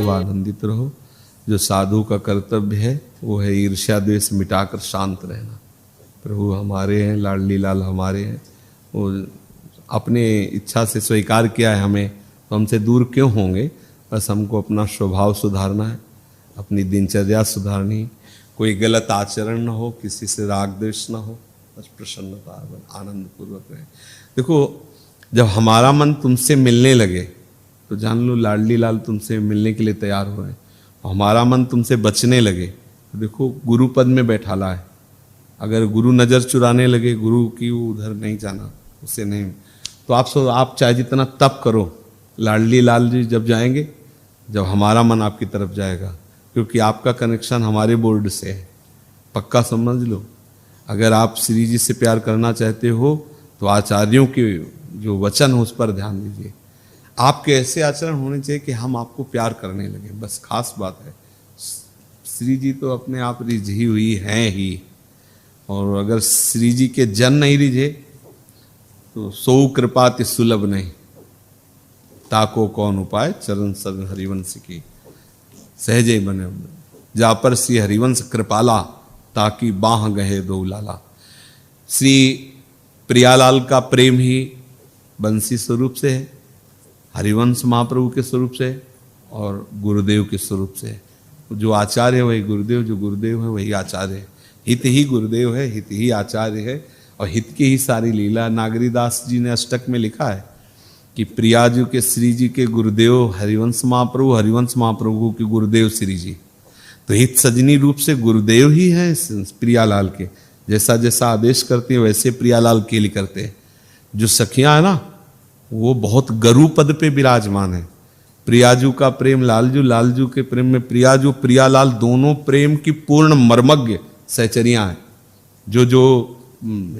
खूब आनंदित रहो। जो साधु का कर्तव्य है वो है ईर्ष्या द्वेष मिटाकर शांत रहना। प्रभु हमारे हैं, लाडली लाल हमारे हैं, वो अपने इच्छा से स्वीकार किया है हमें, तो हमसे दूर क्यों होंगे। बस हमको अपना स्वभाव सुधारना है, अपनी दिनचर्या सुधारनी, कोई गलत आचरण न हो, किसी से राग द्वेष न हो, बस प्रसन्नता आनंद पूर्वक रहे। देखो जब हमारा मन तुमसे मिलने लगे तो जान लो लाडली लाल तुमसे मिलने के लिए तैयार हो रहे हैं। हमारा मन तुमसे बचने लगे तो देखो गुरु पद में बैठाला है। अगर गुरु नज़र चुराने लगे, गुरु की उधर नहीं जाना, उससे नहीं, तो आप चाहे जितना तप करो, लाडली लाल जी जब जाएंगे, जब हमारा मन आपकी तरफ जाएगा, क्योंकि आपका कनेक्शन हमारे बोर्ड से है, पक्का समझ लो। अगर आप श्री जी से प्यार करना चाहते हो तो आचार्यों के जो वचन हो उस पर ध्यान दीजिए। आपके ऐसे आचरण होने चाहिए कि हम आपको प्यार करने लगे, बस खास बात है। श्री जी तो अपने आप रिझी हुई हैं ही, और अगर श्री जी के जन नहीं रिझे तो सो कृपाति सुलभ नहीं, ताको कौन उपाय चरण सर हरिवंश की सहजे बने जा पर श्री हरिवंश कृपाला ताकि बाह गहे दो लाला। श्री प्रियालाल का प्रेम ही बंसी स्वरूप से है, हरिवंश महाप्रभु के स्वरूप से है, और गुरुदेव के स्वरूप से है। जो आचार्य है वही गुरुदेव, जो गुरुदेव है वही आचार्य है। हित ही गुरुदेव है, हित ही आचार्य है, और हित की ही सारी लीला। नागरीदास जी ने अष्टक में लिखा है कि प्रियाजू के श्री जी के गुरुदेव हरिवंश महाप्रभु, हरिवंश महाप्रभु के गुरुदेव श्री जी। तो हित सजनी रूप से गुरुदेव ही हैं प्रियालाल के। जैसा जैसा आदेश करते हैं वैसे प्रियालाल के लिए करते हैं। जो सखियां है ना वो बहुत गरु पद पे विराजमान है। प्रियाजू का प्रेम लालजू, लालजू के प्रेम में प्रियाजू, प्रियालाल दोनों प्रेम की पूर्ण मर्मज्ञ सहचरियां हैं। जो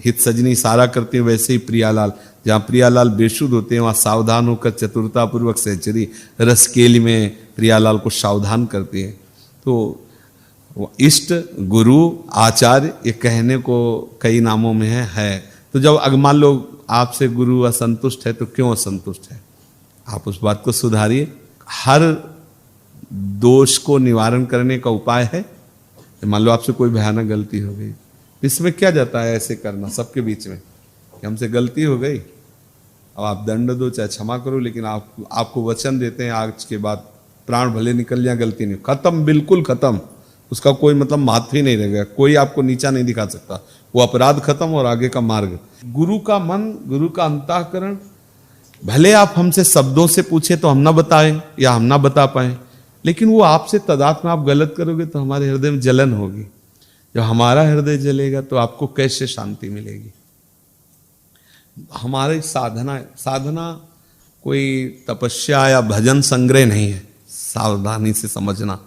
हित सजनी इशारा करते हैं वैसे ही प्रियालाल, जहाँ प्रियालाल बेशुद्ध होते हैं वहाँ सावधान होकर चतुरतापूर्वक सहचरी रसकेली में प्रियालाल को सावधान करती है। तो इष्ट गुरु आचार्य ये कहने को कई नामों में है। तो जब मान लो आपसे गुरु असंतुष्ट है तो क्यों असंतुष्ट है, आप उस बात को सुधारिए। हर दोष को निवारण करने का उपाय है। मान लो आपसे कोई भयानक गलती हो गई, इसमें क्या जाता है ऐसे करना सबके बीच में कि हमसे गलती हो गई, अब आप दंड दो चाहे क्षमा करो, लेकिन आपको वचन देते हैं आज के बाद प्राण भले निकल जाए गलती नहीं, खत्म, बिल्कुल खत्म, उसका कोई मतलब महत्व ही नहीं रहेगा, कोई आपको नीचा नहीं दिखा सकता, वो अपराध खत्म और आगे का मार्ग। गुरु का मन, गुरु का अंतःकरण, भले आप हमसे शब्दों से पूछे तो हम ना बताएं या हम ना बता पाए, लेकिन वो आपसे तादाद में आप गलत करोगे तो हमारे हृदय में जलन होगी। जब हमारा हृदय जलेगा तो आपको कैसे शांति मिलेगी। हमारी साधना कोई तपस्या या भजन संग्रह नहीं है, सावधानी से समझना।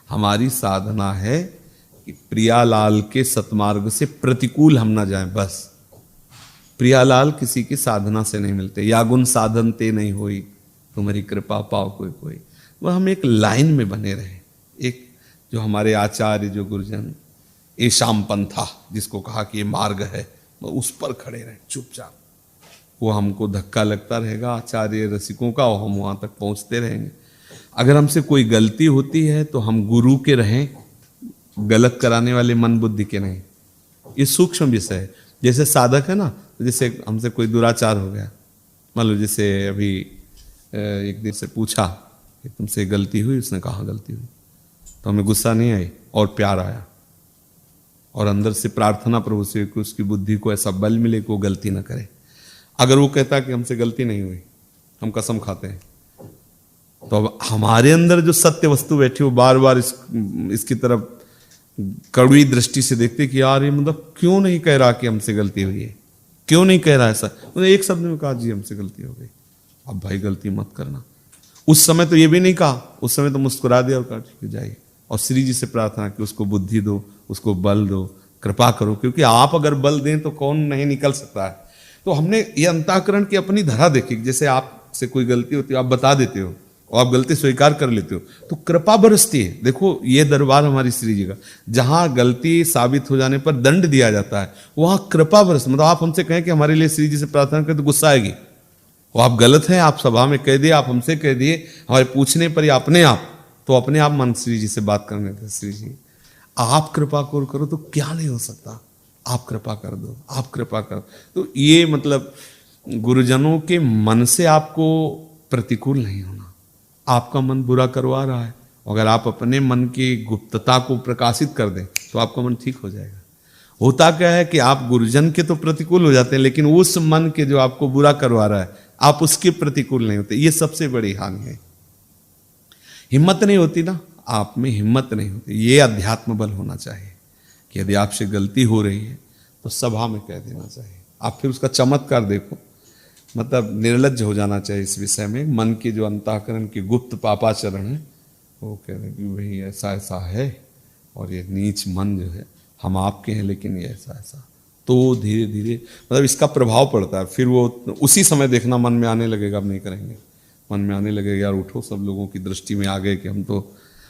हमारी साधना है कि प्रियालाल के सतमार्ग से प्रतिकूल हम ना जाएं। बस प्रियालाल किसी की साधना से नहीं मिलते। या गुण साधन ते नहीं हुई, तुम्हारी कृपा पाओ कोई कोई। वह हम एक लाइन में बने रहे, एक जो हमारे आचार्य जो गुरुजन एशाम पंथा जिसको कहा कि ये मार्ग है, उस पर खड़े रहे चुपचाप। वो हमको धक्का लगता रहेगा आचार्य रसिकों का, और हम वहां तक पहुंचते रहेंगे। अगर हमसे कोई गलती होती है तो हम गुरु के रहें, गलत कराने वाले मन बुद्धि के नहीं। ये सूक्ष्म विषय है। जैसे साधक है ना, जैसे हमसे कोई दुराचार हो गया, मान लो जैसे अभी एक दिन से पूछा कि तुमसे गलती हुई, उसने कहा गलती हुई, तो हमें गुस्सा नहीं आई और प्यार आया, और अंदर से प्रार्थना प्रभु से कि उसकी बुद्धि को ऐसा बल मिले कि वो गलती ना करे। अगर वो कहता कि हमसे गलती नहीं हुई, हम कसम खाते हैं, तो अब हमारे अंदर जो सत्य वस्तु बैठी हो बार बार इसकी तरफ कड़वी दृष्टि से देखते कि यार ये मतलब क्यों नहीं कह रहा कि हमसे गलती हुई है, क्यों नहीं कह रहा ऐसा। उन्हें एक शब्द में कहा जी हमसे गलती हो गई, अब भाई गलती मत करना। उस समय तो ये भी नहीं कहा, उस समय तो मुस्कुरा दिया और कहा ठीक है जाइए, और श्री जी से प्रार्थना कि उसको बुद्धि दो, उसको बल दो, कृपा करो, क्योंकि आप अगर बल दें तो कौन नहीं निकल सकता है। तो हमने ये अंतःकरण की अपनी धरा देखी। जैसे आपसे कोई गलती होती है, आप बता देते हो और आप गलती स्वीकार कर लेते हो तो कृपा बरसती है। देखो ये दरबार हमारी श्री जी का, जहां गलती साबित हो जाने पर दंड दिया जाता है, वहां कृपा बरस। मतलब आप हमसे कहें कि हमारे लिए श्री जी से प्रार्थना करें तो गुस्सा आएगी, वो आप गलत हैं, आप सभा में कह दिए, आप हमसे कह दिए, हमारे पूछने पर या अपने आप तो अपने आप मन श्री जी से बात करने थे, श्री जी आप कृपा करो तो क्या नहीं हो सकता, आप कृपा कर दो, आप कृपा कर। तो ये मतलब गुरुजनों के मन से आपको प्रतिकूल नहीं होना। आपका मन बुरा करवा रहा है, अगर आप अपने मन की गुप्तता को प्रकाशित कर दें तो आपका मन ठीक हो जाएगा। होता क्या है कि आप गुरुजन के तो प्रतिकूल हो जाते हैं, लेकिन उस मन के जो आपको बुरा करवा रहा है आप उसके प्रतिकूल नहीं होते। ये सबसे बड़ी हानि है। हिम्मत नहीं होती ना, आप में हिम्मत नहीं होती। ये अध्यात्म बल होना चाहिए कि यदि आपसे गलती हो रही है तो सभा में कह देना चाहिए। आप फिर उसका चमत्कार देखो, मतलब निर्लज्ज हो जाना चाहिए इस विषय में। मन के जो अंतःकरण के गुप्त पापाचरण है वो कह रहे हैं कि भाई ऐसा ऐसा है और ये नीच मन जो है हम आपके हैं, लेकिन ये ऐसा ऐसा, तो धीरे धीरे मतलब इसका प्रभाव पड़ता है। फिर वो उसी समय देखना मन में आने लगेगा, अब नहीं करेंगे, मन में आने लगेगा यार उठो, सब लोगों की दृष्टि में आ गए कि हम तो,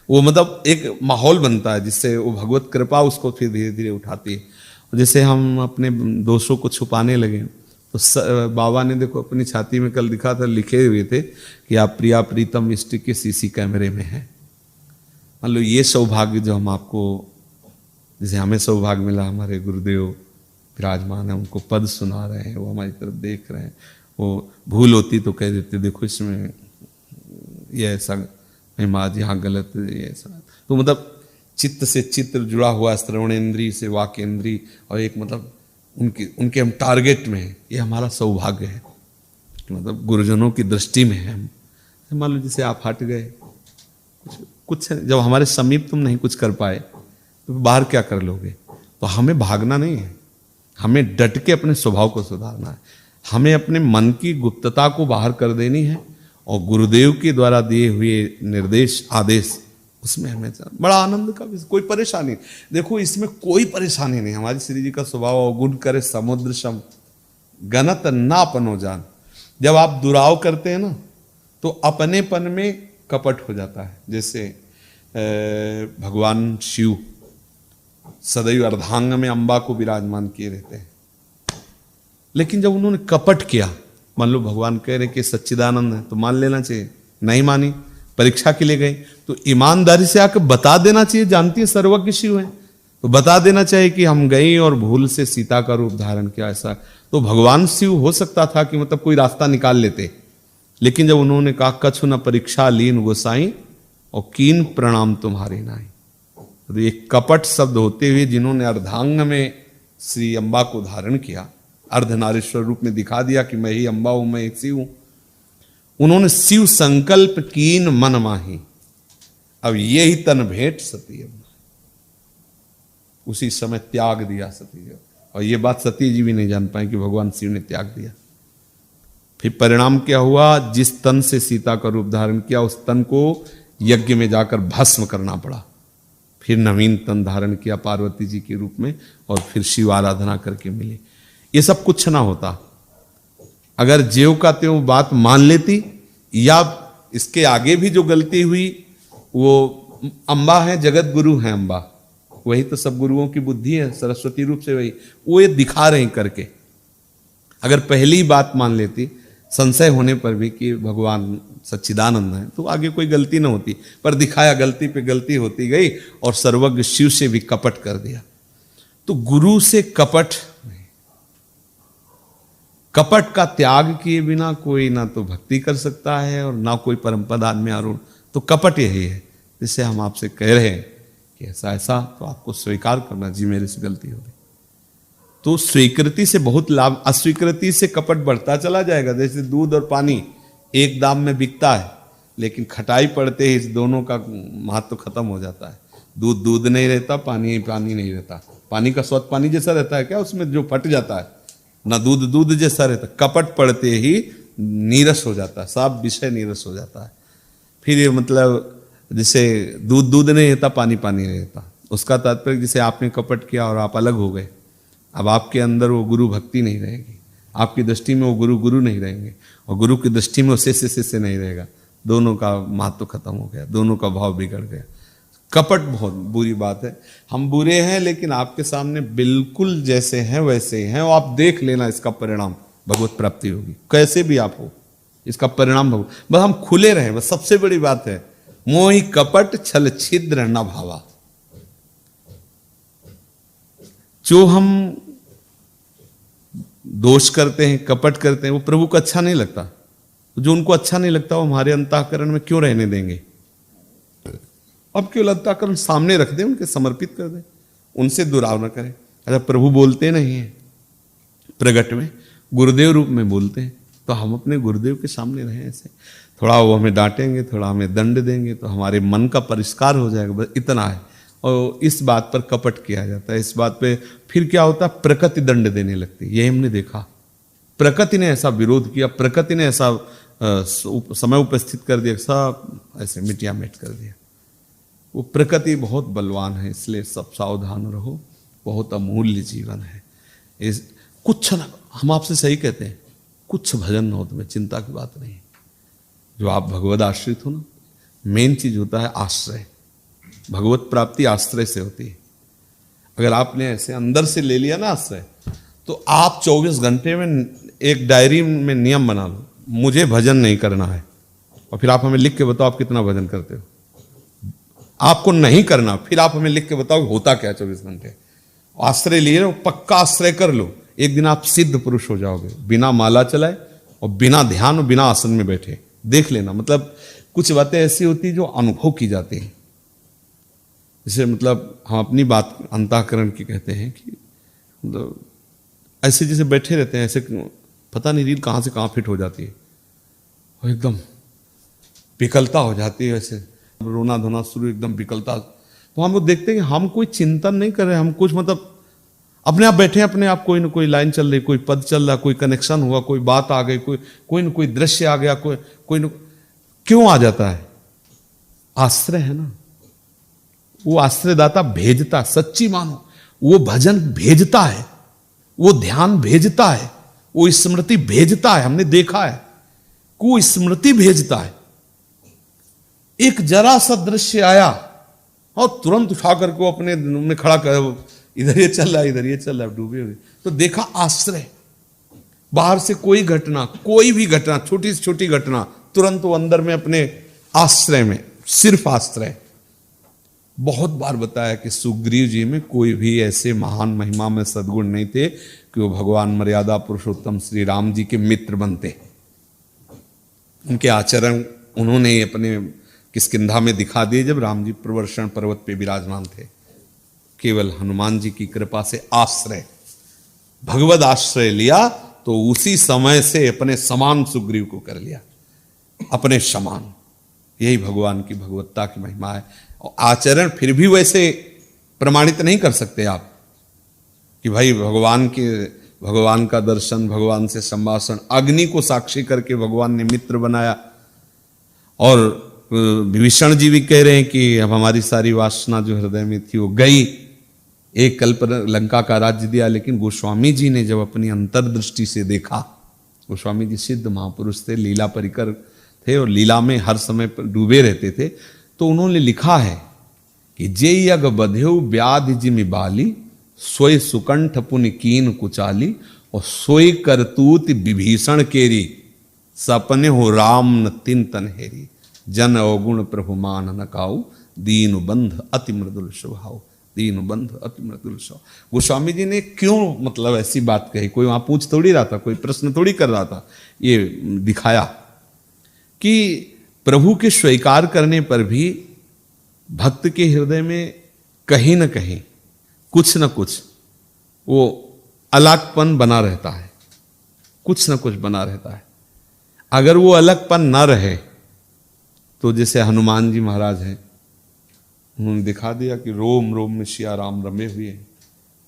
वो मतलब एक माहौल बनता है जिससे वो भगवत कृपा उसको फिर धीरे धीरे उठाती है। जैसे हम अपने दोषों को छुपाने लगे तो बाबा ने देखो अपनी छाती में कल दिखा था, लिखे हुए थे कि आप प्रिया प्रीतम इष्ट के सीसी कैमरे में हैं। मान लो ये सौभाग्य जो हम आपको, जैसे हमें सौभाग्य मिला, हमारे गुरुदेव विराजमान है, उनको पद सुना रहे हैं, वो हमारी तरफ देख रहे हैं। वो भूल होती तो कह देते देखो इसमें ये ऐसा, आज यहाँ गलत ये ऐसा। तो मतलब चित्त से चित्त जुड़ा हुआ, श्रवणेन्द्रीय से वाक्येंद्रीय, और एक मतलब उनके हम टारगेट में हैं। ये हमारा सौभाग्य है कि मतलब गुरुजनों की दृष्टि में है हम। मान लो जैसे आप हट गए, कुछ जब हमारे समीप तुम नहीं कुछ कर पाए तो बाहर क्या कर लोगे। तो हमें भागना नहीं है, हमें डट के अपने स्वभाव को सुधारना है। हमें अपने मन की गुप्तता को बाहर कर देनी है और गुरुदेव के द्वारा दिए हुए निर्देश आदेश, उसमें हमें बड़ा आनंद का, कोई परेशानी देखो इसमें कोई परेशानी नहीं। हमारी श्री जी का स्वभाव अवगुण करे समुद्र सम गनत ना अपनो जान। जब आप दुराव करते हैं ना तो अपनेपन में कपट हो जाता है। जैसे भगवान शिव सदैव अर्धांग में अंबा को विराजमान किए रहते हैं, लेकिन जब उन्होंने कपट किया, मान लो भगवान कह रहे कि सच्चिदानंद है तो मान लेना चाहिए, नहीं मानी, परीक्षा के लिए गए तो ईमानदारी से आकर बता देना चाहिए, जानती है सर्वज्ञ शिव है तो बता देना चाहिए कि हम गए और भूल से सीता का रूप धारण किया। ऐसा तो भगवान शिव हो सकता था कि मतलब कोई रास्ता निकाल लेते, लेकिन जब उन्होंने कहा कछु न परीक्षा लीन गोसाई और कीन प्रणाम तुम्हारे नाई, तो ये कपट शब्द होते हुए जिन्होंने अर्धांग में श्री अम्बा को धारण किया, अर्धनारीश्वर रूप में दिखा दिया कि मैं ही अम्बा हूं, मैं शिव हूं, उन्होंने शिव संकल्प कीन मन माही, अब ये ही तन भेंट सती अम्बा, उसी समय त्याग दिया सती जी। और ये बात सती जी भी नहीं जान पाए कि भगवान शिव ने त्याग दिया। फिर परिणाम क्या हुआ, जिस तन से सीता का रूप धारण किया उस तन को यज्ञ में जाकर भस्म करना पड़ा। फिर नवीन तन धारण किया पार्वती जी के रूप में और फिर शिव आराधना करके मिले। ये सब कुछ ना होता अगर ज्यों का त्यों बात मान लेती, या इसके आगे भी जो गलती हुई वो अम्बा है, जगत गुरु है अम्बा, वही तो सब गुरुओं की बुद्धि है, सरस्वती रूप से वही, वो ये दिखा रहे करके। अगर पहली बात मान लेती संशय होने पर भी कि भगवान सच्चिदानंद है तो आगे कोई गलती ना होती, पर दिखाया गलती पे गलती होती गई और सर्वज्ञ शिव से भी कपट कर दिया। तो गुरु से कपट नहीं, कपट का त्याग किए बिना कोई ना तो भक्ति कर सकता है और ना कोई परम पद में आरूढ़। तो कपट यही है जिससे हम आपसे कह रहे हैं कि ऐसा ऐसा, तो आपको स्वीकार करना, जी मेरे से गलती हो गई। तो स्वीकृति से बहुत लाभ, अस्वीकृति से कपट बढ़ता चला जाएगा। जैसे दूध और पानी एक दाम में बिकता है, लेकिन खटाई पड़ते ही इस दोनों का महत्व खत्म हो जाता है। दूध दूध नहीं रहता, पानी पानी नहीं रहता। पानी का स्वाद पानी जैसा रहता है क्या, उसमें जो फट जाता है, ना दूध दूध जैसा रहता। कपट पड़ते ही नीरस हो जाता है, सब विषय नीरस हो जाता है। फिर ये मतलब जैसे दूध दूध नहीं रहता, पानी पानी नहीं रहता, उसका तात्पर्य जैसे आपने कपट किया और आप अलग हो गए, अब आपके अंदर वो गुरु भक्ति नहीं रहेगी, आपकी दृष्टि में वो गुरु गुरु नहीं रहेंगे और गुरु की दृष्टि में वो शिष्य नहीं रहेगा। दोनों का महत्व खत्म हो गया, दोनों का भाव बिगड़ गया। कपट बहुत बुरी बात है। हम बुरे हैं लेकिन आपके सामने बिल्कुल जैसे हैं वैसे हैं, और आप देख लेना इसका परिणाम भगवत प्राप्ति होगी। कैसे भी आप हो, इसका परिणाम भगवत, बस हम खुले रहें, बस सबसे बड़ी बात है। मोहि कपट छल छिद्र न भावा। जो हम दोष करते हैं, कपट करते हैं, वो प्रभु को अच्छा नहीं लगता। जो उनको अच्छा नहीं लगता वो हमारे अंतःकरण में क्यों रहने देंगे? अब क्यों अंतःकरण सामने रख दें, उनके समर्पित कर दें, उनसे दुराव न करें। अगर प्रभु बोलते नहीं है प्रगट में, गुरुदेव रूप में बोलते हैं, तो हम अपने गुरुदेव के सामने रहें ऐसे। थोड़ा वो हमें डांटेंगे, थोड़ा हमें दंड देंगे, तो हमारे मन का परिष्कार हो जाएगा, बस इतना है। और इस बात पर कपट किया जाता है, इस बात पे फिर क्या होता है, प्रकृति दंड देने लगती है। यही हमने देखा, प्रकृति ने ऐसा विरोध किया, प्रकृति ने ऐसा समय उपस्थित कर दिया, सब ऐसे मिटिया मिट कर दिया। वो प्रकृति बहुत बलवान है, इसलिए सब सावधान रहो, बहुत अमूल्य जीवन है। इस कुछ न, हम आपसे सही कहते हैं, कुछ भजन हो तुम्हें चिंता की बात नहीं। जो आप भगवद आश्रित हो ना, मेन चीज होता है आश्रय। भगवत प्राप्ति आश्रय से होती है। अगर आपने ऐसे अंदर से ले लिया ना आश्रय, तो आप 24 घंटे में एक डायरी में नियम बना लो, मुझे भजन नहीं करना है, और फिर आप हमें लिख के बताओ आप कितना भजन करते हो। आपको नहीं करना, फिर आप हमें लिख के बताओ होता क्या 24 घंटे। आश्रय लिए लो, पक्का आश्रय कर लो, एक दिन आप सिद्ध पुरुष हो जाओगे, बिना माला चलाए और बिना ध्यान और बिना आसन में बैठे। देख लेना, मतलब कुछ बातें ऐसी होती जो अनुभव की जाती हैं। जैसे मतलब हम अपनी बात अंतःकरण की कहते हैं कि मतलब ऐसे जैसे बैठे रहते हैं, ऐसे पता नहीं रील कहाँ से कहाँ फिट हो जाती है, और एकदम विकलता हो जाती है, ऐसे रोना धोना शुरू, एकदम विकलता। तो हम लोग देखते हैं कि हम कोई चिंतन नहीं कर रहे, हम कुछ मतलब अपने आप बैठे हैं, अपने आप कोई ना कोई लाइन चल रही, कोई पद चल रहा, कोई कनेक्शन हुआ, कोई बात आ गई, कोई ना कोई दृश्य आ गया, कोई न, क्यों आ जाता है? आश्रय है ना, वो आश्रयदाता भेजता, सच्ची मानो, वो भजन भेजता है, वो ध्यान भेजता है, वो स्मृति भेजता है। हमने देखा है कि वो स्मृति भेजता है। एक जरा सा दृश्य आया और तुरंत उठा करके वो अपने में खड़ा कर, इधर ये चल रहा है, इधर ये चल रहा है, डूबे हुए। तो देखा आश्रय, बाहर से कोई घटना, कोई भी घटना, छोटी से छोटी घटना, तुरंत वो अंदर में अपने आश्रय में, सिर्फ आश्रय। बहुत बार बताया कि सुग्रीव जी में कोई भी ऐसे महान महिमा में सद्गुण नहीं थे कि वो भगवान मर्यादा पुरुषोत्तम श्री राम जी के मित्र बनते। उनके आचरण उन्होंने अपने किष्किंधा में दिखा दिए जब राम जी प्रवर्षण पर्वत पे विराजमान थे। केवल हनुमान जी की कृपा से आश्रय, भगवद आश्रय लिया तो उसी समय से अपने समान सुग्रीव को कर लिया, अपने समान। यही भगवान की भगवत्ता की महिमा है। और आचरण फिर भी वैसे प्रमाणित नहीं कर सकते आप कि भाई भगवान का दर्शन, भगवान से संभाषण, अग्नि को साक्षी करके भगवान ने मित्र बनाया। और विभीषण जी भी कह रहे हैं कि अब हमारी सारी वासना जो हृदय में थी वो गई, एक कल्प लंका का राज्य दिया। लेकिन गोस्वामी जी ने जब अपनी अंतर्दृष्टि से देखा, गोस्वामी जी सिद्ध महापुरुष थे, लीला परिकर थे और लीला में हर समय डूबे रहते थे, तो उन्होंने लिखा है कि जे यग बध्यु व्याधि जिमि बाली, सोई सुकंठ पुनि कीन कुचाली, और सोई करतूत विभीषण केरी, सपने हो राम न तिन तनहेरी, जन अवगुण प्रभु मान न काऊ, दीन बंध अति मृदुल स्वभाव, दीन बंध अति मृदुल स्वभाव। गोस्वामी जी ने क्यों मतलब ऐसी बात कही? कोई वहां पूछ थोड़ी रहा था, कोई प्रश्न थोड़ी कर रहा था। ये दिखाया कि प्रभु के स्वीकार करने पर भी भक्त के हृदय में कहीं न कहीं कुछ न कुछ वो अलगपन बना रहता है, कुछ न कुछ बना रहता है। अगर वो अलगपन ना रहे तो जैसे हनुमान जी महाराज हैं, उन्होंने दिखा दिया कि रोम रोम में सिया राम रमे हुए हैं,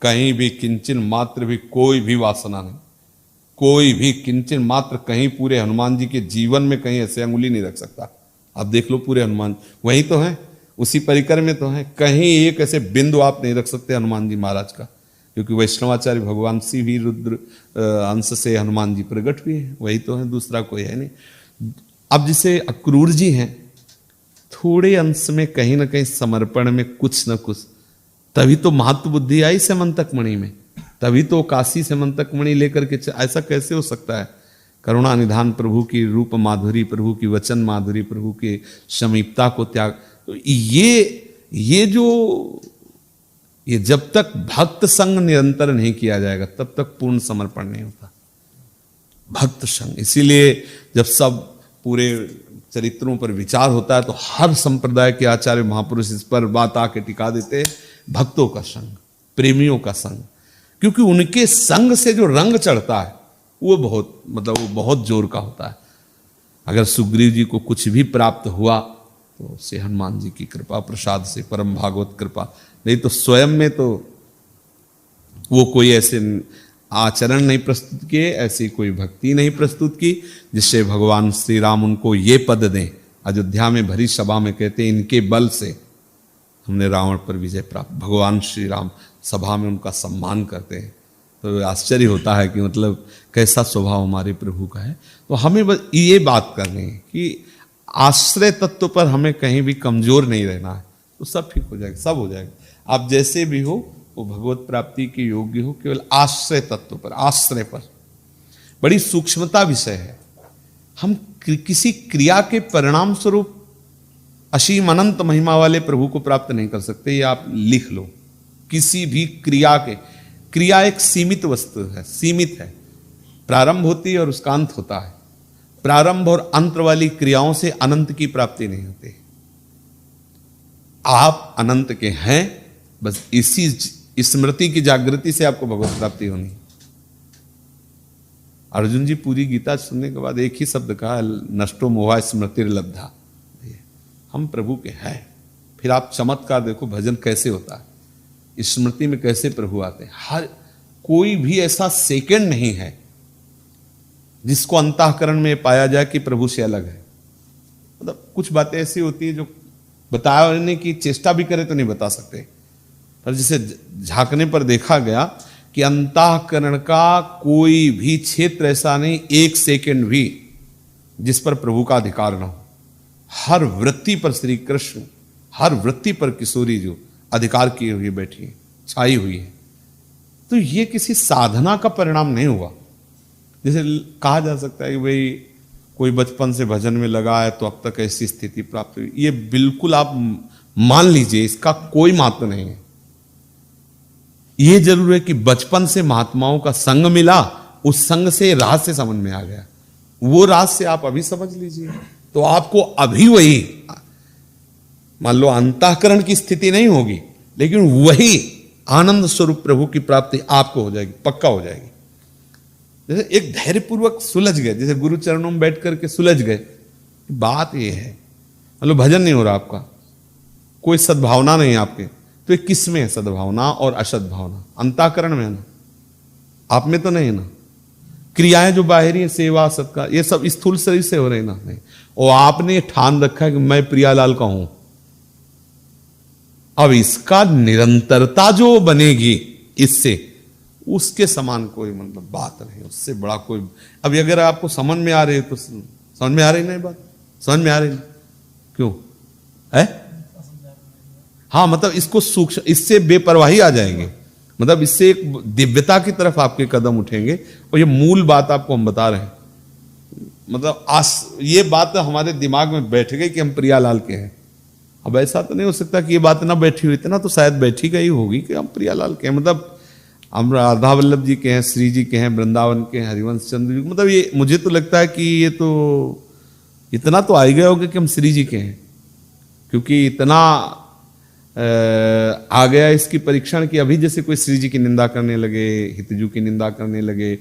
कहीं भी किंचन मात्र भी कोई भी वासना नहीं, कोई भी किंचन मात्र कहीं पूरे हनुमान जी के जीवन में कहीं ऐसे अंगुली नहीं रख सकता। आप देख लो पूरे हनुमान वहीं तो हैं, उसी परिकर में तो हैं, कहीं एक ऐसे बिंदु आप नहीं रख सकते हनुमान जी महाराज का, क्योंकि वैष्णवाचार्य भगवान शिव ही रुद्र अंश से हनुमान जी प्रकट हुए हैं, वही तो है, दूसरा कोई है नहीं। अब जैसे अक्रूर जी हैं, थोड़े अंश में कहीं ना कहीं समर्पण में कुछ न कुछ, तभी तो महत्व बुद्धि आई समंतक मणि में, तभी तो काशी से मंतक मणि लेकर के, ऐसा कैसे हो सकता है करुणा निधान प्रभु की रूप माधुरी, प्रभु की वचन माधुरी, प्रभु की समीपता को त्याग। तो ये जब तक भक्त संग निरंतर नहीं किया जाएगा तब तक पूर्ण समर्पण नहीं होता। भक्त संग, इसीलिए जब सब पूरे चरित्रों पर विचार होता है तो हर संप्रदाय के आचार्य महापुरुष इस पर बात आके टिका देते हैं, भक्तों का संग, प्रेमियों का संग, क्योंकि उनके संग से जो रंग चढ़ता है वो बहुत जोर का होता है। अगर सुग्रीव जी को कुछ भी प्राप्त हुआ तो उससे हनुमान जी की कृपा प्रसाद से, परम भागवत कृपा, नहीं तो स्वयं में तो वो कोई ऐसे आचरण नहीं प्रस्तुत किए, ऐसी कोई भक्ति नहीं प्रस्तुत की जिससे भगवान श्री राम उनको ये पद दें। अयोध्या में भरी सभा में कहते हैं इनके बल से हमने रावण पर विजय प्राप्त। भगवान श्री राम सभा में उनका सम्मान करते हैं, तो आश्चर्य होता है कि मतलब कैसा स्वभाव हमारे प्रभु का है। तो हमें बस ये बात करनी है कि आश्रय तत्व पर हमें कहीं भी कमजोर नहीं रहना है, तो सब ठीक हो जाएगा, सब हो जाएगा। आप जैसे भी हो वो भगवत प्राप्ति के योग्य हो, केवल आश्रय तत्व पर, आश्रय पर। बड़ी सूक्ष्मता विषय है। हम किसी क्रिया के परिणाम स्वरूप असीम अनंत महिमा वाले प्रभु को प्राप्त नहीं कर सकते, ये आप लिख लो। किसी भी क्रिया एक सीमित वस्तु है, सीमित है, प्रारंभ होती है और उसका अंत होता है। प्रारंभ और अंत वाली क्रियाओं से अनंत की प्राप्ति नहीं होती। आप अनंत के हैं, बस इसी स्मृति की जागृति से आपको भगवत प्राप्ति होनी। अर्जुन जी पूरी गीता सुनने के बाद एक ही शब्द कहा, नष्टो मोहा स्मृति लब्धा। हम प्रभु के हैं। फिर आप चमत्कार देखो, भजन कैसे होता है, स्मृति में कैसे प्रभु आते हैं। हर कोई भी ऐसा सेकंड नहीं है जिसको अंतःकरण में पाया जाए कि प्रभु से अलग है। मतलब कुछ बातें ऐसी होती है जो बताने की चेष्टा भी करे तो नहीं बता सकते, पर जिसे झांकने पर देखा गया कि अंतःकरण का कोई भी क्षेत्र ऐसा नहीं, एक सेकंड भी जिस पर प्रभु का अधिकार न हो। हर वृत्ति पर श्री कृष्ण, हर वृत्ति पर किशोरी जो अधिकार किए हुए बैठी है, छाई हुई है। तो ये किसी साधना का परिणाम नहीं हुआ। जैसे कहा जा सकता है कि भाई कोई बचपन से भजन में लगा है तो अब तक ऐसी स्थिति प्राप्त हुई, ये बिल्कुल आप मान लीजिए, इसका कोई महत्व नहीं है। ये जरूर है कि बचपन से महात्माओं का संग मिला, उस संग से रहस्य समझ में आ गया, वो रहस्य आप अभी समझ लीजिए, तो आपको अभी वही, मान लो अंतःकरण की स्थिति नहीं होगी, लेकिन वही आनंद स्वरूप प्रभु की प्राप्ति आपको हो जाएगी, पक्का हो जाएगी। जैसे एक धैर्यपूर्वक सुलझ गए, जैसे गुरु चरणों में बैठ करके सुलझ गए। बात यह है, मतलब भजन नहीं हो रहा आपका, कोई सद्भावना नहीं है आपके, तो ये किस में है सद्भावना और असद्भावना? अंतःकरण में है ना, आप में तो नहीं है ना। क्रियाएं जो बाहरी है, सेवा सत्कार, ये सब स्थूल शरीर से हो रही ना, नहीं। और आपने ठान रखा है कि मैं प्रियालाल का हूं। अब इसका निरंतरता जो बनेगी इससे, उसके समान कोई मतलब बात नहीं, उससे बड़ा कोई। अब अगर आपको समझ में आ रही है तो समझ में आ रही नहीं, बात समझ में आ रही नहीं, क्यों है? हाँ, मतलब इसको सूक्ष्म, इससे बेपरवाही आ जाएगी, मतलब इससे एक दिव्यता की तरफ आपके कदम उठेंगे। और ये मूल बात आपको हम बता रहे हैं, मतलब ये बात हमारे दिमाग में बैठ गई कि हम प्रियालाल के हैं। अब ऐसा तो नहीं हो सकता कि ये बात ना बैठी हुई थी ना, तो शायद बैठी गई होगी कि हम प्रियालाल के हैं, मतलब हम राधा वल्लभ जी के हैं, श्री जी के हैं, वृंदावन के हैं, हरिवंश चंद्र जी, मतलब ये मुझे तो लगता है कि ये तो इतना तो आ ही गया होगा कि हम श्री जी के हैं, क्योंकि इतना आ गया इसकी परीक्षण कि अभी जैसे कोई श्री जी की निंदा करने लगे, हितजू की निंदा करने लगे,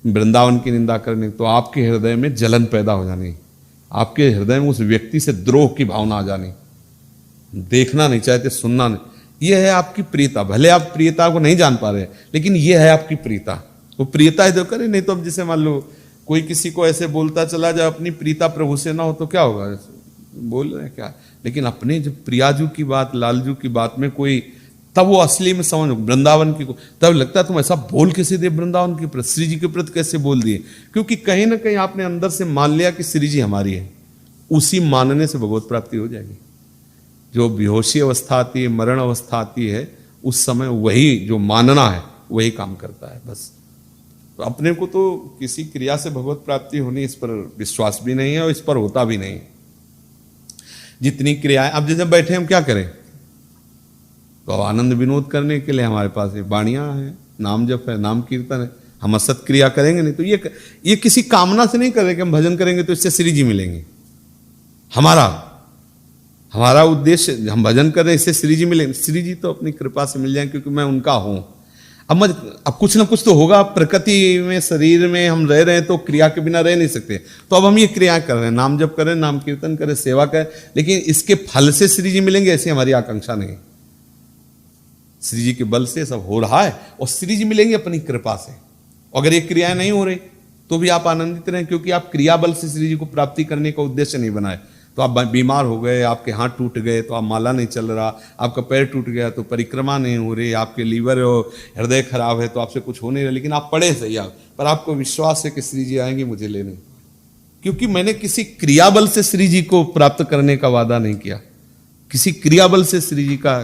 वृंदावन की निंदा करने, तो आपके हृदय में जलन पैदा हो जानी, आपके हृदय में उस व्यक्ति से द्रोह की भावना आ जानी, देखना नहीं चाहते, सुनना नहीं। यह है आपकी प्रियता। भले आप प्रियता को नहीं जान पा रहे, लेकिन यह है आपकी प्रियता। वो प्रियता है जो करे, नहीं तो अब जैसे मान लो कोई किसी को ऐसे बोलता चला जाए अपनी प्रीता प्रभु से ना हो तो क्या होगा, बोल रहे हैं क्या, लेकिन अपने जो प्रियाजू की बात, लालजू की बात में कोई, तब वो असली में समझ, वृंदावन की, तब लगता है तुम ऐसा बोल कैसे दिए, वृंदावन के प्रति, श्री जी के प्रति कैसे बोल दिए, क्योंकि कहीं ना कहीं आपने अंदर से मान लिया कि श्री जी हमारी है। उसी मानने से भगवत प्राप्ति हो जाएगी। जो बेहोशी अवस्था आती है, मरण अवस्था आती है, उस समय वही जो मानना है वही काम करता है, बस। तो अपने को तो किसी क्रिया से भगवत प्राप्ति होनी, इस पर विश्वास भी नहीं है और इस पर होता भी नहीं। जितनी क्रियाएं, अब जैसे बैठे हम क्या करें, तो आनंद विनोद करने के लिए हमारे पास वाणियां हैं, नाम जप है, नाम कीर्तन है। हम असत क्रिया करेंगे नहीं, तो ये किसी कामना से नहीं कर रहे कि हम भजन करेंगे तो इससे श्री जी मिलेंगे। हमारा उद्देश्य, हम भजन कर रहे हैं इससे श्री जी मिलेंगे। श्री जी तो अपनी कृपा से मिल जाएंगे क्योंकि मैं उनका हूं। अब कुछ ना कुछ तो होगा, प्रकृति में शरीर में हम रह रहे हैं तो क्रिया के बिना रह नहीं सकते। तो अब हम ये क्रिया कर रहे हैं, नाम जप कर रहे हैं, नाम कीर्तन करें, सेवा करें, लेकिन इसके फल से श्री जी मिलेंगे ऐसी हमारी आकांक्षा नहीं। श्री जी के बल से सब हो रहा है और श्री जी मिलेंगे अपनी कृपा से। अगर ये क्रियाएं नहीं हो रही तो भी आप आनंदित रहें, क्योंकि आप क्रिया बल से श्री जी को प्राप्ति करने का उद्देश्य नहीं बनाए। तो आप बीमार हो गए, आपके हाथ टूट गए तो आप माला नहीं चल रहा, आपका पैर टूट गया तो परिक्रमा नहीं हो रही, आपके लीवर और हृदय खराब है तो आपसे कुछ हो नहीं रहा, लेकिन आप पढ़े सही आप, पर आपको विश्वास है कि श्री जी आएंगे मुझे लेने, क्योंकि मैंने किसी क्रियाबल से श्री जी को प्राप्त करने का वादा नहीं किया। किसी क्रियाबल से श्री जी का,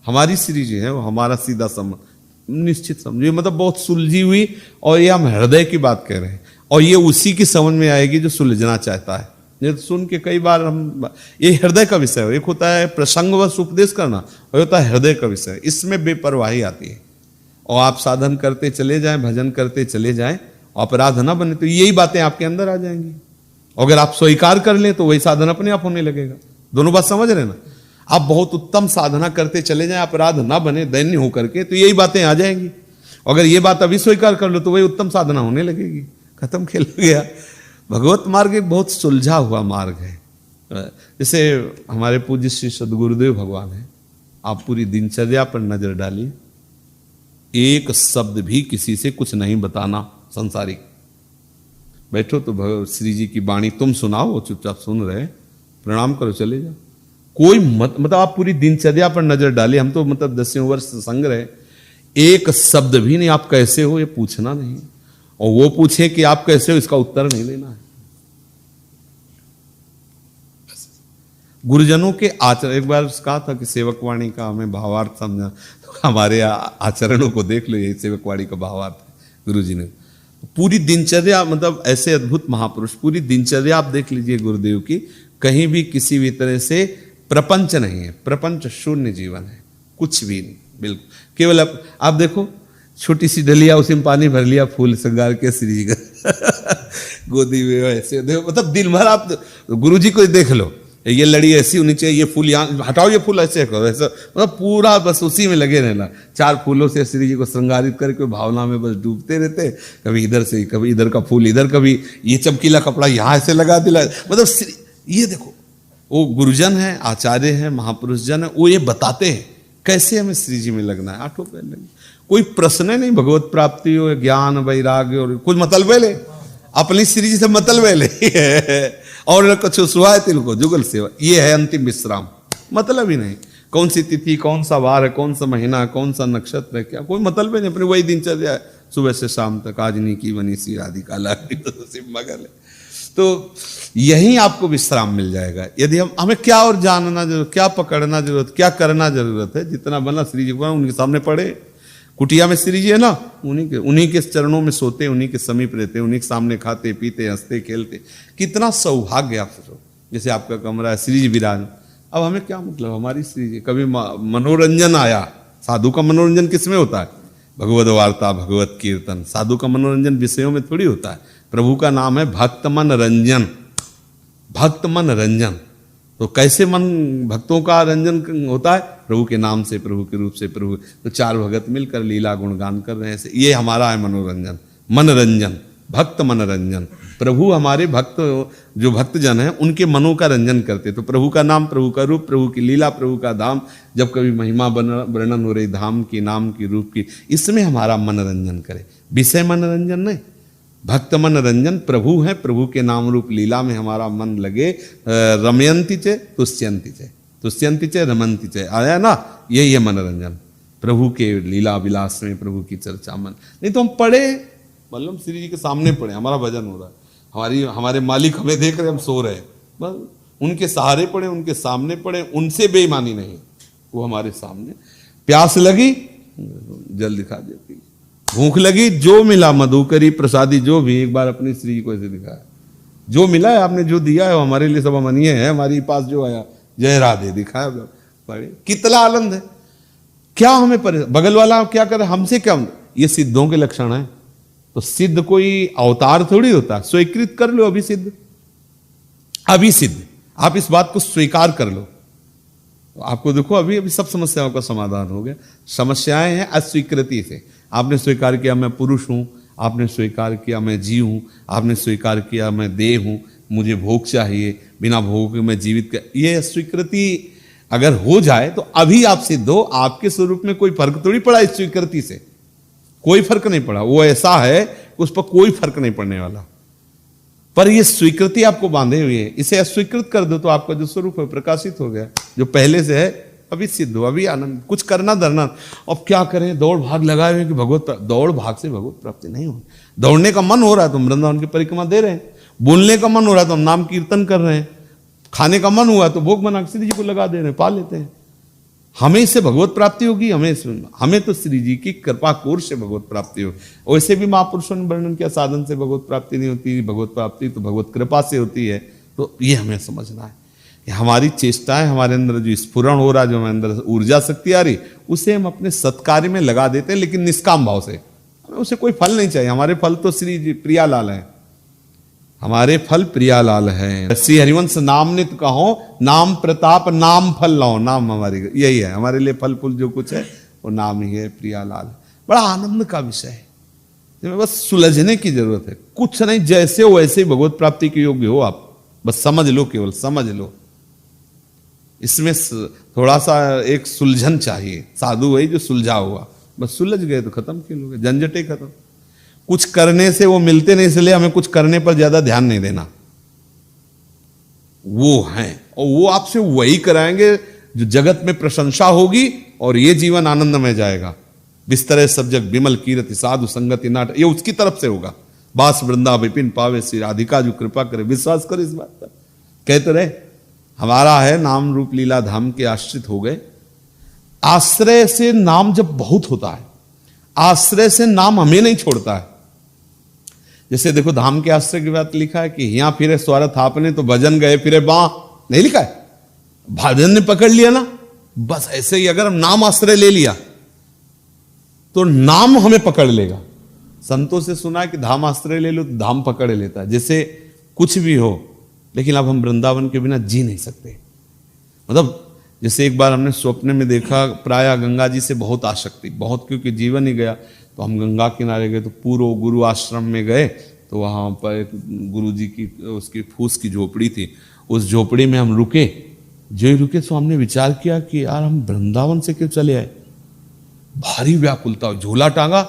हमारी श्री जी है वो हमारा सीधा संबंध, निश्चित समझिए, मतलब बहुत सुलझी हुई, और ये हम हृदय की बात कह रहे हैं, और ये उसी की समझ में आएगी जो सुलझना चाहता है। ये तो सुन के कई बार हम, ये हृदय का विषय है। एक होता है प्रसंगवश उपदेश करना, और होता है हृदय का विषय। इसमें बेपरवाही आती है, और आप साधन करते चले जाएं, भजन करते चले जाएं, अपराध ना बने, तो यही बातें आपके अंदर आ जाएंगी। अगर आप स्वीकार कर लें तो वही साधन अपने आप होने लगेगा। दोनों बात समझ रहे ना? आप बहुत उत्तम साधना करते चले जाएं, अपराध ना बने दैन्य होकर के, तो यही बातें आ जाएंगी। अगर ये बात अभी स्वीकार कर लो तो वही उत्तम साधना होने लगेगी। खत्म, खेल हो गया। भगवत मार्ग एक बहुत सुलझा हुआ मार्ग है। जैसे हमारे पूज्य श्री सद्गुरुदेव भगवान है, आप पूरी दिनचर्या पर नजर डालिए, एक शब्द भी किसी से कुछ नहीं बताना संसारिक। बैठो तो श्री जी की वाणी तुम सुनाओ, वो चुपचाप सुन रहे, प्रणाम करो, चले जाओ। कोई मतलब आप पूरी दिनचर्या पर नजर डालिए, हम तो मतलब 10 वर्ष संग रहे, एक शब्द भी नहीं आप कैसे हो ये पूछना नहीं, और वो पूछे कि आप कैसे हो इसका उत्तर नहीं देना है। गुरुजनों के आचरण, एक बार कहा था कि सेवकवाणी का हमें भावार्थ समझा, तो हमारे आचरणों को देख लो, यही सेवकवाणी का भावार्थ है। गुरु जी ने पूरी दिनचर्या, मतलब ऐसे अद्भुत महापुरुष, पूरी दिनचर्या आप देख लीजिए गुरुदेव की, कहीं भी किसी भी तरह से प्रपंच नहीं है, प्रपंच शून्य जीवन है, कुछ भी नहीं, बिल्कुल। केवल आप देखो, छोटी सी डलिया, उसी में पानी भर लिया, फूल श्रृंगार के श्री जी का गोदी में ऐसे देखो, मतलब दिन भर आप गुरु जी को देख लो, ये लड़ी ऐसी होनी चाहिए, ये फूल यहाँ हटाओ, ये फूल ऐसे करो, ऐसा, मतलब पूरा बस उसी में लगे रहना। 4 फूलों से श्री जी को श्रृंगारित करके भावना में बस डूबते रहते, कभी इधर से, कभी इधर का फूल इधर, कभी ये चमकीला कपड़ा यहाँ ऐसे लगा दिला, मतलब ये देखो, वो गुरुजन है, आचार्य है, महापुरुष जन है, वो ये बताते हैं कैसे हमें श्री जी में लगना है। 8 पैर लगे, कोई प्रश्न नहीं, भगवत प्राप्ति हो, ज्ञान वैराग्य और कुछ मतलब ले, अपनी श्री जी से मतलब ले और कुछ सुहाय तिल को जुगल सेवा, ये है अंतिम विश्राम। मतलब ही नहीं, कौन सी तिथि, कौन सा वार है, कौन सा महीना, कौन सा नक्षत्र है, क्या कोई मतलब ही नहीं, अपनी वही दिनचर्या है, सुबह से शाम तक। आज नहीं की बनी सी राधिका मगल है, तो यही आपको विश्राम मिल जाएगा। यदि हमें क्या और जानना जरूरत, क्या पकड़ना जरूरत, क्या करना जरूरत है, जितना बना श्री जी को उनके सामने पड़े। कुटिया में श्री जी है ना, उन्हीं के चरणों में सोते, उन्हीं के समीप रहते, उन्हीं के सामने खाते पीते हंसते खेलते। कितना सौभाग्य आप सोचो, जैसे आपका कमरा है, श्री जी विराज। अब हमें क्या मतलब, हमारी श्री जी, कभी मनोरंजन आया, साधु का मनोरंजन किसमें होता है? भगवत वार्ता, भगवत कीर्तन। साधु का मनोरंजन विषयों में थोड़ी होता है। प्रभु का नाम है भक्त मन रंजन, भक्त मन रंजन। तो कैसे मन भक्तों का रंजन होता है? प्रभु के नाम से, प्रभु के रूप से। प्रभु तो 4 भगत मिलकर लीला गुणगान कर रहे हैं, ये हमारा है मनोरंजन, मनोरंजन, भक्त मनोरंजन। प्रभु हमारे भक्त, जो भक्तजन हैं उनके मनों का रंजन करते। तो प्रभु का नाम, प्रभु का रूप, प्रभु की लीला, प्रभु का धाम, जब कभी महिमा वर्णन हो रही धाम की, नाम की, रूप की, इसमें हमारा मनोरंजन करे, विषय मनोरंजन नहीं, भक्त मनोरंजन। प्रभु है, प्रभु के नाम रूप लीला में हमारा मन लगे। रमयंती चे तुष्यंती चे, तुष्यंती चे रमंती चे, आया ना, यही है मनोरंजन, प्रभु के लीला विलास में, प्रभु की चर्चा मन। नहीं तो हम पढ़े, मतलब श्री जी के सामने पढ़े, हमारा भजन हो रहा है, हमारे मालिक हमें देख रहे, हम सो रहे, बस उनके सहारे पड़े, उनके सामने पड़े, उनसे बेईमानी नहीं, वो हमारे सामने। प्यास लगी, जल दिखा देती, भूख लगी, जो मिला मधुकरी प्रसादी, जो भी, एक बार अपनी श्री जी को ऐसे दिखाया, जो मिला है आपने जो दिया है हमारे लिए सब अमनीय है, हमारे पास जो आया जय राधे दिखाया, बड़े कितना आनंद है। क्या हमें बगल वाला क्या करे, हमसे क्या, ये सिद्धों के लक्षण है। तो सिद्ध कोई अवतार थोड़ी होता, स्वीकृत कर लो, अभी सिद्ध, अभी सिद्ध, आप इस बात को स्वीकार कर लो, आपको देखो अभी अभी सब समस्याओं का समाधान हो गया। समस्याएं हैं अस्वीकृति से। आपने स्वीकार किया मैं पुरुष हूं, आपने स्वीकार किया मैं जीव हूं, आपने स्वीकार किया मैं देह हूं, मुझे भोग चाहिए, बिना भोग के मैं जीवित कर, ये अस्वीकृति अगर हो जाए तो अभी आप सिद्ध हो। आपके स्वरूप में कोई फर्क थोड़ी पड़ा इस स्वीकृति से, कोई फर्क नहीं पड़ा। वो ऐसा है उस पर कोई फर्क नहीं पड़ने वाला, पर ये स्वीकृति आपको बांधे हुई है। इसे अस्वीकृत कर दो तो आपका जो स्वरूप है प्रकाशित हो गया, जो पहले से है अभी सिद्ध हो, अभी आनंद। कुछ करना धरना, अब क्या करें, दौड़ भाग लगाए हुए कि भगवत, दौड़ भाग से भगवत प्राप्ति नहीं हो। दौड़ने का मन हो रहा है तो हम वृंदावन की परिक्रमा दे रहे हैं, बोलने का मन हो रहा है तो हम नाम कीर्तन कर रहे हैं, खाने का मन हुआ तो भोग बना श्री जी को लगा दे रहे हैं, पा लेते हैं। हमें इससे भगवत प्राप्ति होगी, हमें तो श्री जी की कृपा कोर से भगवत प्राप्ति हो। वैसे भी महापुरुषों ने वर्णन किया साधन से भगवत प्राप्ति नहीं होती, भगवत प्राप्ति तो भगवत कृपा से होती है। तो ये हमें समझना है कि हमारी चेष्टाएं, हमारे अंदर जो स्फुरण हो रहा है, जो हमारे अंदर ऊर्जा शक्ति आ रही, उसे हम अपने सत्कार्य में लगा देते हैं, लेकिन निष्काम भाव से। हमें उसे कोई फल नहीं चाहिए, हमारे फल तो श्री जी प्रियालाल है, हमारे फल प्रियालाल है। श्री हरिवंश नाम नित कहो, नाम प्रताप नाम फल लाओ। नाम हमारी यही है, हमारे लिए फल फूल जो कुछ है वो नाम ही है, प्रियालाल। बड़ा आनंद का विषय है, जिसमें बस सुलझने की जरूरत है, कुछ नहीं, जैसे हो वैसे ही भगवत प्राप्ति के योग्य हो आप, बस समझ लो, केवल समझ लो। इसमें थोड़ा सा एक सुलझन चाहिए। साधु वही जो सुलझा हुआ, बस सुलझ गए तो खत्म, खेल हो गए, झंझटे खत्म। कुछ करने से वो मिलते नहीं, इसलिए हमें कुछ करने पर ज्यादा ध्यान नहीं देना। वो हैं और वो आपसे वही कराएंगे जो जगत में प्रशंसा होगी और ये जीवन आनंद में जाएगा। बिस्तरे सब जग विमल कीरति साधु संगति नाट, ये उसकी तरफ से होगा। बास वृंदा विपिन पावे श्री राधिका जो कृपा करे, विश्वास कर इस बात पर। कहते रहे हमारा है नाम रूप लीला धाम के आश्रित हो गए। आश्रय से नाम जब बहुत होता है, आश्रय से नाम हमें नहीं छोड़ता है। जैसे देखो धाम के आश्रय की बात लिखा है कि यहां फिरे स्वार्थ आपने तो भजन गए फिरे बां, नहीं लिखा है? भजन ने पकड़ लिया ना, बस ऐसे ही अगर हम नाम आश्रय ले लिया तो नाम हमें पकड़ लेगा। संतों से सुना है कि धाम आश्रय ले लो तो धाम पकड़ लेता है। जैसे कुछ भी हो, लेकिन अब हम वृंदावन के बिना जी नहीं सकते। मतलब जैसे एक बार हमने स्वप्न में देखा, प्राय गंगा जी से बहुत आसक्ति, बहुत, क्योंकि जीवन ही गया। तो हम गंगा किनारे गए तो पूर्व गुरु आश्रम में गए, तो वहाँ पर एक गुरु जी की उसकी फूस की झोपड़ी थी। उस झोपड़ी में हम रुके, जो ही रुके तो हमने विचार किया कि यार हम वृंदावन से क्यों चले आए। भारी व्याकुलता, झोला टांगा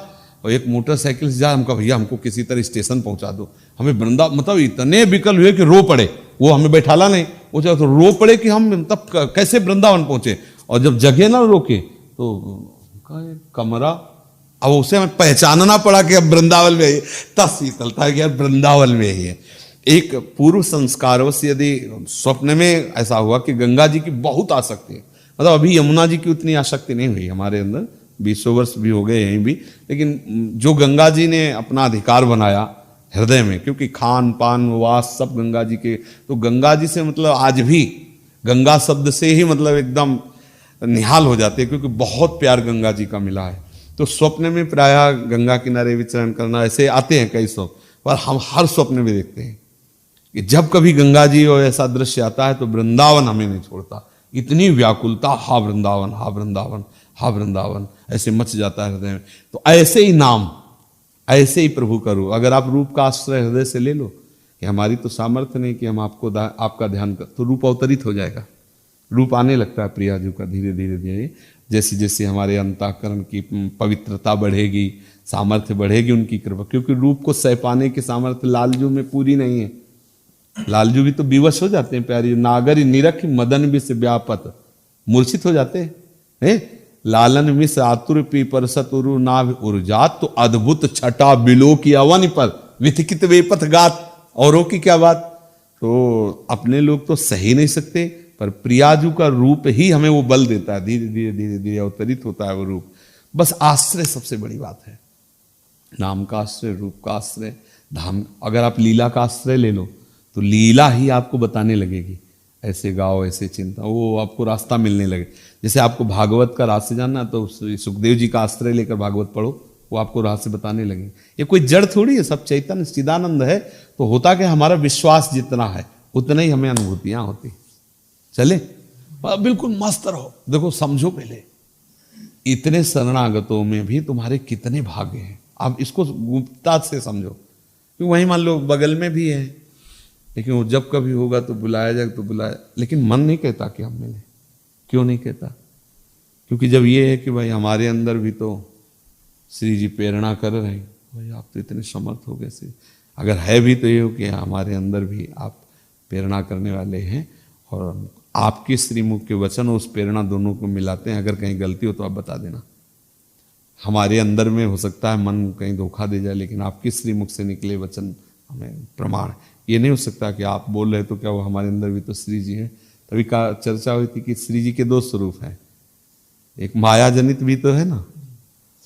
और एक मोटरसाइकिल से जा, हमका भैया हमको किसी तरह स्टेशन पहुंचा दो, हमें वृंदावन। मतलब इतने विकल हुए कि रो पड़े, वो हमें बैठाला नहीं, वो तो रो पड़े कि हम तब कैसे वृंदावन पहुंचे। और जब जगह ना रोके तो कमरा, अब उसे हमें पहचानना पड़ा कि अब वृंदावन में है, तब शीतलता है कि यार वृंदावन में ही है। एक पूर्व संस्कारवश यदि स्वप्न में ऐसा हुआ कि गंगा जी की बहुत आसक्ति है, मतलब अभी यमुना जी की उतनी आसक्ति नहीं हुई हमारे अंदर, 20 वर्ष भी हो गए यहीं भी, लेकिन जो गंगा जी ने अपना अधिकार बनाया हृदय में, क्योंकि खान पान वास सब गंगा जी के, तो गंगा जी से मतलब आज भी गंगा शब्द से ही मतलब एकदम निहाल हो जाते हैं, क्योंकि बहुत प्यार गंगा जी का मिला है। तो स्वप्न में प्रायः गंगा किनारे विचरण करना, ऐसे आते हैं कई स्वप्न, पर हम हर स्वप्न में देखते हैं कि जब कभी गंगा जी और ऐसा दृश्य आता है तो वृंदावन हमें नहीं छोड़ता। इतनी व्याकुलता, हा वृंदावन हा वृंदावन हा वृंदावन, ऐसे मच जाता है हृदय में। तो ऐसे ही नाम, ऐसे ही प्रभु करो। अगर आप रूप का आश्रय हृदय से ले लो कि हमारी तो सामर्थ्य नहीं कि हम आपको आपका ध्यान कर, तो रूप अवतरित हो जाएगा। रूप आने लगता है प्रिया जी का धीरे धीरे धीरे, जैसे जैसे हमारे अंतःकरण की पवित्रता बढ़ेगी, सामर्थ्य बढ़ेगी उनकी कृपा। क्योंकि रूप को सह पाने की सामर्थ्य लालजू में पूरी नहीं है। लालजू भी तो विवश हो जाते हैं प्यारी, नागरी निरख मदन विष व्यापत, मूर्छित हो जाते हैं। लालन मिस आतुर पी पर सतुरु नाभ उर्जात, तो अद्भुत छटा बिलो की अवन पर विथिकित वेपथ गात। औरों की क्या बात, तो अपने लोग तो सही नहीं सकते, पर प्रियाजू का रूप ही हमें वो बल देता है, धीरे धीरे धीरे धीरे अवतरित होता है वो रूप। बस आश्रय सबसे बड़ी बात है। नाम का आश्रय, रूप का आश्रय, धाम। अगर आप लीला का आश्रय ले लो तो लीला ही आपको बताने लगेगी, ऐसे गाओ, ऐसे चिंता, वो आपको रास्ता मिलने लगे। जैसे आपको भागवत का रास्ते जानना तो सुखदेव जी का आश्रय लेकर भागवत पढ़ो, वो आपको रास्ते बताने लगेंगे। ये कोई जड़ थोड़ी है, सब चैतन्य चिदानंद है। तो होता कि हमारा विश्वास जितना है उतना ही हमें अनुभूतियां होती। चले बिल्कुल मस्त रहो। देखो समझो, पहले इतने शरणागतों में भी तुम्हारे कितने भाग्य हैं, आप इसको गुप्तता से समझो। क्योंकि वहीं मान लो बगल में भी है, लेकिन वो जब कभी होगा तो बुलाया जाए तो बुलाया, लेकिन मन नहीं कहता कि हम मिले। क्यों नहीं कहता? क्योंकि जब ये है कि भाई हमारे अंदर भी तो श्री जी प्रेरणा कर रहे हैं, भाई आप तो इतने समर्थ हो गए श्री, अगर है भी तो ये हो कि हमारे अंदर भी आप प्रेरणा करने वाले हैं, और आपके श्रीमुख के वचन और उस प्रेरणा दोनों को मिलाते हैं। अगर कहीं गलती हो तो आप बता देना। हमारे अंदर में हो सकता है मन कहीं धोखा दे जाए, लेकिन आपके श्रीमुख से निकले वचन हमें प्रमाण। ये नहीं हो सकता कि आप बोल रहे तो क्या वो हमारे अंदर भी तो श्री जी हैं। तभी का चर्चा हुई थी कि श्री जी के दो स्वरूप हैं, एक माया जनित भी तो है ना,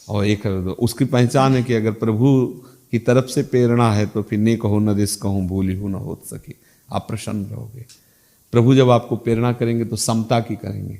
और एक उसकी पहचान है कि अगर प्रभु की तरफ से प्रेरणा है तो फिर ने कहो न दिस कहूँ भूली हूँ न हो सके, आप प्रसन्न रहोगे। प्रभु जब आपको प्रेरणा करेंगे तो समता की करेंगे,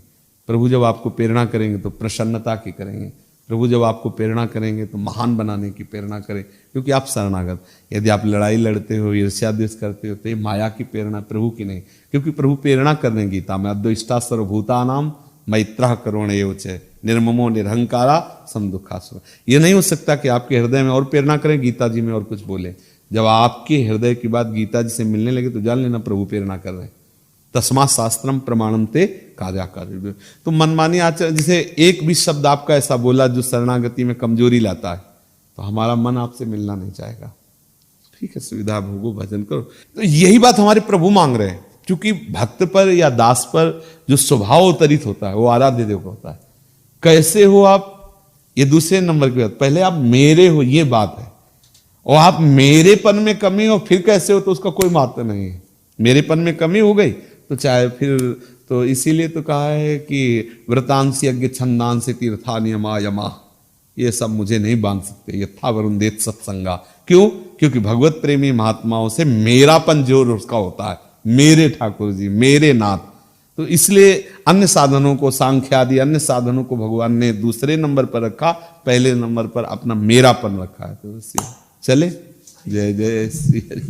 प्रभु जब आपको प्रेरणा करेंगे तो प्रसन्नता की करेंगे, प्रभु जब आपको प्रेरणा करेंगे तो महान बनाने की प्रेरणा करें, क्योंकि आप शरणागत। यदि आप लड़ाई लड़ते हो, ईर्ष्या द्वेष करते हो, तो ये माया की प्रेरणा, प्रभु की नहीं। क्योंकि प्रभु प्रेरणा करने गीता में अद्वैष्टा सर्वभूतानां मैत्रः करुणैव च निर्ममो निरहंकारा समदुखासुर। ये नहीं हो सकता कि आपके हृदय में और प्रेरणा करें, गीता जी में और कुछ बोले। जब आपके हृदय की बात गीता जी से मिलने लगे तो जान लेना प्रभु प्रेरणा कर रहे हैं। तस्मा शास्त्रम प्रमाणम ते कार्याकार। तो मनमानी आचरण, जैसे एक भी शब्द आपका ऐसा बोला जो शरणागति में कमजोरी लाता है, तो हमारा मन आपसे मिलना नहीं चाहेगा। ठीक है, सुविधा भोगो, भजन करो। तो यही बात हमारे प्रभु मांग रहे हैं। क्योंकि भक्त पर या दास पर जो स्वभाव उतरित होता है वो आराध्य देव का होता है। कैसे हो आप, ये दूसरे नंबर की बात। पहले आप मेरे हो, ये बात है। और आप मेरेपन में कमी हो फिर कैसे हो, तो उसका कोई महत्व नहीं है। मेरेपन में कमी हो गई तो चाहे फिर, तो इसीलिए तो कहा है कि व्रतांश यज्ञ छंदांश तीर्था नियमा यमा, ये सब मुझे नहीं बांध सकते। यथा वरुण देत सत्संगा। क्यों? क्योंकि भगवत प्रेमी महात्माओं से मेरापन जोर उसका होता है, मेरे ठाकुर जी, मेरे नाथ। तो इसलिए अन्य साधनों को, सांख्यादि अन्य साधनों को भगवान ने दूसरे नंबर पर रखा, पहले नंबर पर अपना मेरापन रखा है। तो चले, जय जय श्री हरि।